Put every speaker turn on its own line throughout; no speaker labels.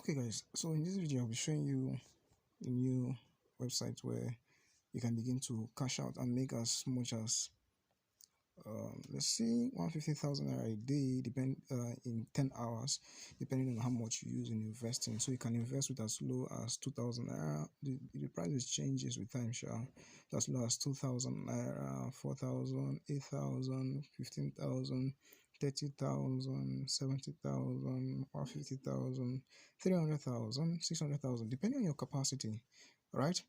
Okay guys, so in this video I'll be showing you a new website where you can begin to cash out and make as much as let's see 150,000 naira a day in 10 hours, depending on how much you use in investing. So you can invest with as low as 2,000 naira. The price changes with time, sure. As low as 2,000 naira, 4,000, 8,000, 15,000, 30,000, 70,000, 150,000, 300,000, 600,000, depending on your capacity, right?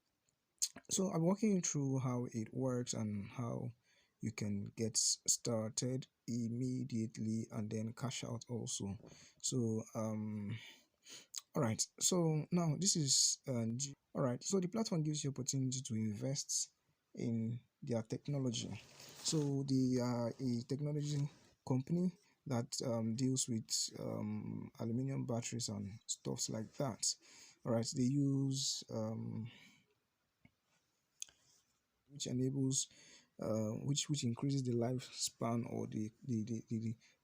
So I'm walking you through how it works and how you can get started immediately and then cash out also. So all right, so now this is all right, so the platform gives you opportunity to invest in their technology. So the a technology company that deals with aluminum batteries and stuffs like that. All right, they use which enables which increases the lifespan or the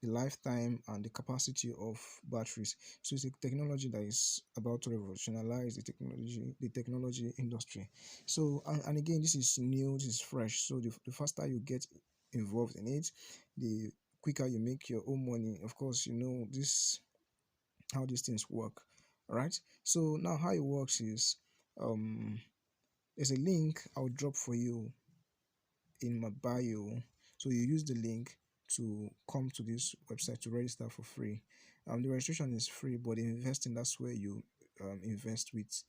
lifetime and the capacity of batteries. So it's a technology that is about to revolutionize the technology industry. So and again, this is new, this is fresh. So the faster you get involved in it, the quicker you make your own money. Of course, you know this how these things work. All right, so now how it works is there's a link I'll drop for you in my bio. So you use the link to come to this website to register for free. The registration is free, but investing, that's where you invest with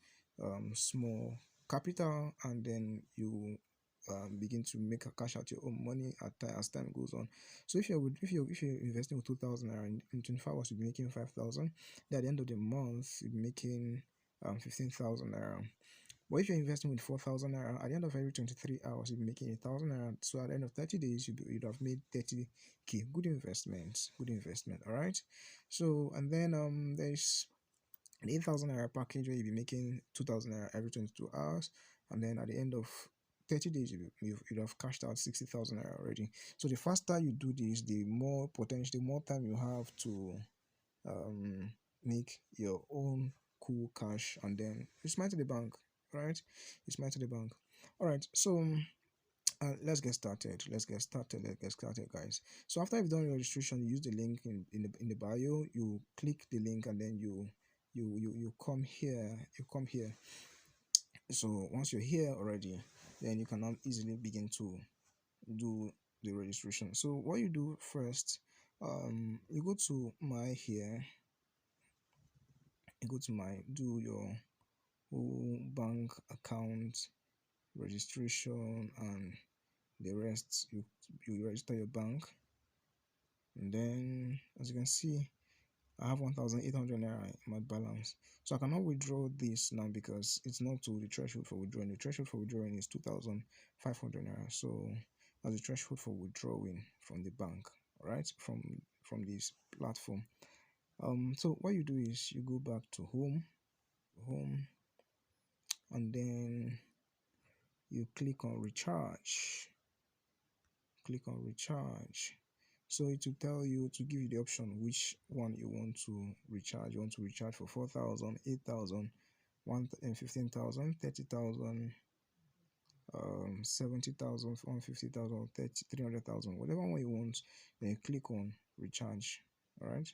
small capital, and then you begin to make a cash out your own money as time goes on. So if you're investing with 2,000 naira in 24 hours, you'll be making 5,000. Then at the end of the month, you'll be making 15,000 naira. But if you're investing with 4,000 naira, at the end of every 23 hours, you'll be making 1,000 naira. So at the end of 30 days, you'd have made 30k. Good investment. Good investment. All right. So, and then there's an 8,000 naira package where you'll be making 2,000 naira every 22 hours. And then at the end of 30 days, you'd have cashed out 60,000 naira already. So the faster you do this, the more potential, the more time you have to make your own cool cash, and then you smile to the bank. Right, you smile to the bank. All right, so let's get started. Let's get started, guys. So after you've done your registration, you use the link in the bio. You click the link, and then you come here. So once you're here already, then you can now easily begin to do the registration. So what you do first, you go to my here. You go to my do your whole bank account registration and the rest. You register your bank, and then as you can see, I have 1,800 naira in my balance, so I cannot withdraw this now because it's not to the threshold for withdrawing. The threshold for withdrawing is 2,500 naira, so that's the threshold for withdrawing from the bank. All right, from this platform. So what you do is you go back to home, and then you click on recharge. So it will tell you, to give you the option which one you want to recharge. You want to recharge for 4,000, 8,000, 15,000, 30,000, 70,000, 150,000, 30, 300,000, whatever one you want. Then you click on recharge. All right,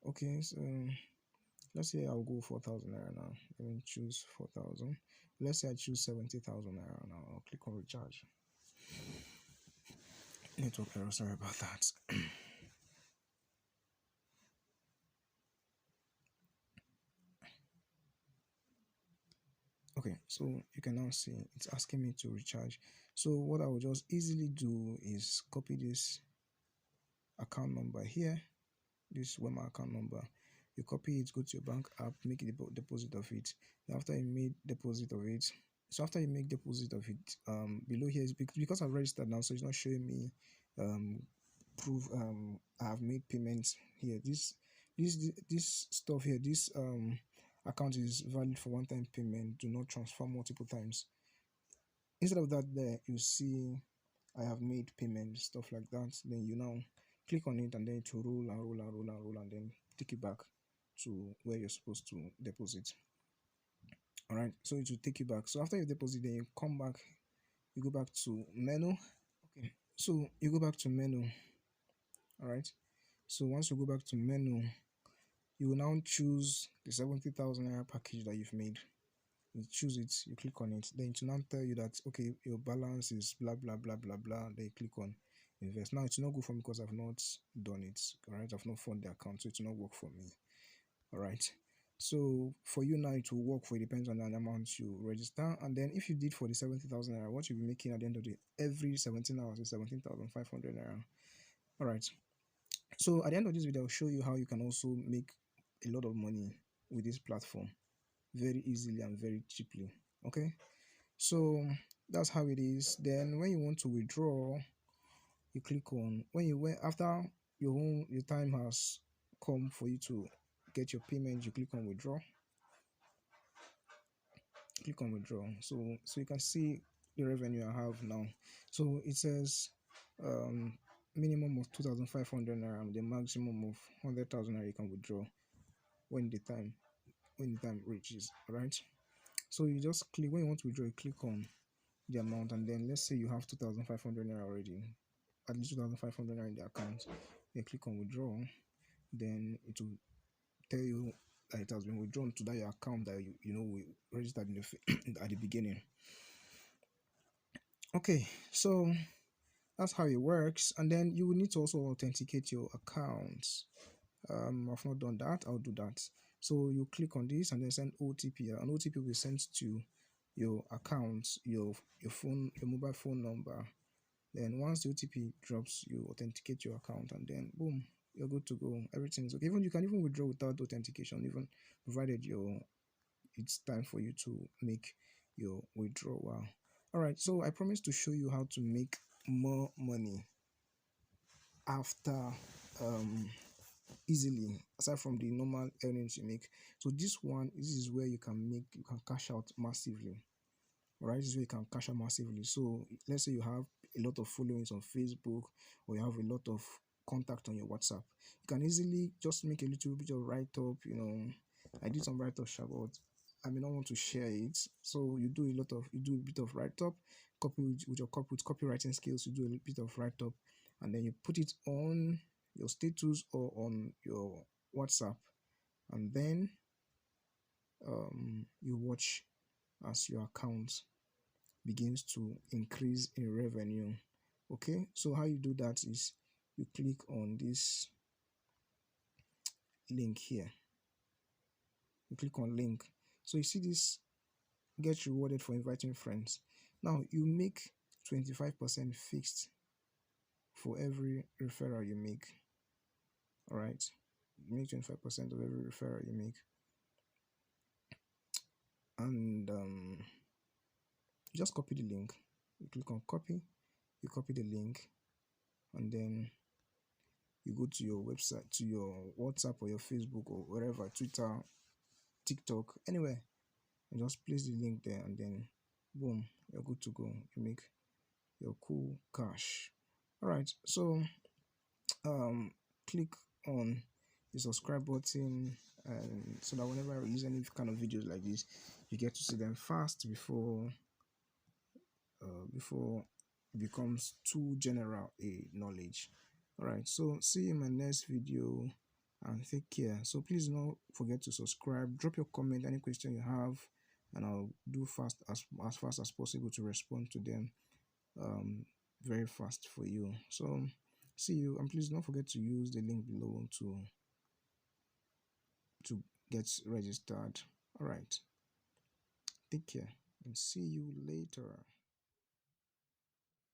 okay, so let's say I'll go 4,000 naira now. Let me choose 4,000. Let's say I choose 70,000 naira now. I'll click on recharge. Network error, sorry about that. Okay, so you can now see it's asking me to recharge. So what I will just easily do is copy this account number here. This is my account number. You copy it, go to your bank app, make a deposit of it. After you made deposit of it, so after you make deposit of it, below here is because I've registered now, so it's not showing me proof I have made payments here. This stuff here, this account is valid for one-time payment. Do not transfer multiple times. Instead of that, there you see I have made payment, stuff like that. Then you now click on it, and then to roll and then take it back to where you're supposed to deposit. All right, so it will take you back. So after you deposit, then you come back, you go back to menu. Okay, so you go back to menu. All right, so once you go back to menu, you will now choose the 70,000 naira package that you've made. You choose it, you click on it, then it will now tell you that okay, your balance is blah blah blah blah blah. Then you click on invest. Now it's not good for me because I've not done it. All right, I've not funded the account, so it will not work for me. All right, so for you now it will work for, it depends on the amount you register. And then if you did for the 70,000 naira, what you'll be making at the end of the every 17 hours is 17,500 naira. All right, so at the end of this video I'll show you how you can also make a lot of money with this platform very easily and very cheaply. Okay, so that's how it is. Then when you want to withdraw, you click on, when you went after your time has come for you to get your payment, you click on withdraw. Click on withdraw. So you can see the revenue I have now. So it says minimum of 2,500 naira and the maximum of 100,000 naira you can withdraw when the time reaches. All right, so you just click, when you want to withdraw, you click on the amount, and then let's say you have 2,500 naira already, at least 2,500 naira in the account. Then click on withdraw, then it will tell you that it has been withdrawn to that your account that we registered in the at the beginning. Okay, so that's how it works. And then you will need to also authenticate your accounts. I've not done that, I'll do that. So you click on this and then send OTP. An OTP will be sent to your account, your phone, your mobile phone number. Then once the OTP drops, you authenticate your account, and then boom, you're good to go. Everything is okay. Even you can even withdraw without authentication, even provided it's time for you to make your withdrawal. All right, so I promised to show you how to make more money after easily, aside from the normal earnings you make. So this is where you can cash out massively. All right, this is where you can cash out massively. So let's say you have a lot of followings on Facebook, or you have a lot of contact on your WhatsApp. You can easily just make a little bit of write-up. I did some write-up, but I may not want to share it. So you do a bit of write-up, copy with your copywriting skills. You do a bit of write-up, and then you put it on your status or on your WhatsApp, and then you watch as your account begins to increase in revenue. Okay, so how you do that is you click on this link here. You click on link. So you see this, get rewarded for inviting friends. Now you make 25% fixed for every referral you make. All right, you make 25% of every referral you make, and you just copy the link. You click on copy, you copy the link, and then you go to your website, to your WhatsApp or your Facebook or wherever, Twitter, TikTok, anywhere, and just place the link there, and then boom, you're good to go. You make your cool cash. All right, so click on the subscribe button, and so that whenever I release any kind of videos like this, you get to see them fast before it becomes too general a knowledge. All right, so see you in my next video, and take care. So please don't forget to subscribe, drop your comment, any question you have, and I'll do as fast as possible to respond to them very fast for you. So see you, and please don't forget to use the link below to get registered. All right, take care and see you later.